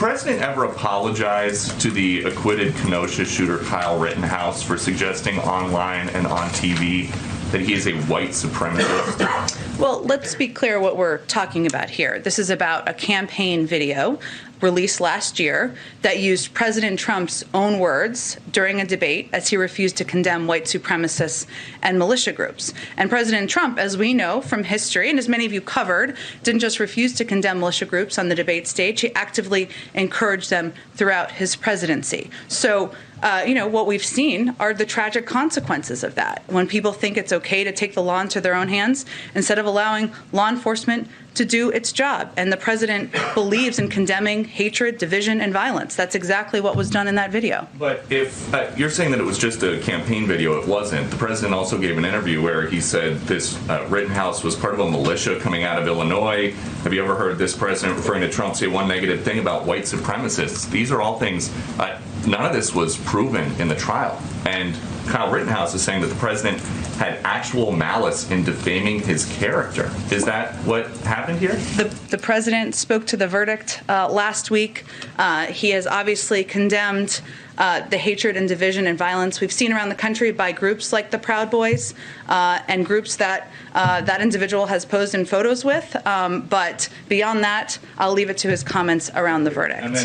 President ever apologize to the acquitted Kenosha shooter Kyle Rittenhouse for suggesting online and on TV that he is a white supremacist? Well, let's be clear what we're talking about here. This is about a campaign video released last year that used President Trump's own words during a debate as he refused to condemn white supremacists and militia groups. And President Trump, as we know from history, and as many of you covered, didn't just refuse to condemn militia groups on the debate stage, he actively encouraged them throughout his presidency. So, what we've seen are the tragic consequences of that. When people think it's okay to take the law into their own hands instead of allowing law enforcement to do its job. And the president believes in condemning hatred, division, and violence. That's exactly what was done in that video. But if you're saying that it was just a campaign video, it wasn't. The president also gave an interview where he said this Rittenhouse was part of a militia coming out of Illinois. Have you ever heard this president referring to Trump say one negative thing about white supremacists? These are all things, none of this was proven in the trial. And Kyle Rittenhouse is saying that the president had actual malice in defaming his character. Is that what happened here? The president spoke to the verdict last week. He has obviously condemned the hatred and division and violence we've seen around the country by groups like the Proud Boys and groups that that individual has posed in photos with. But beyond that, I'll leave it to his comments around the verdict.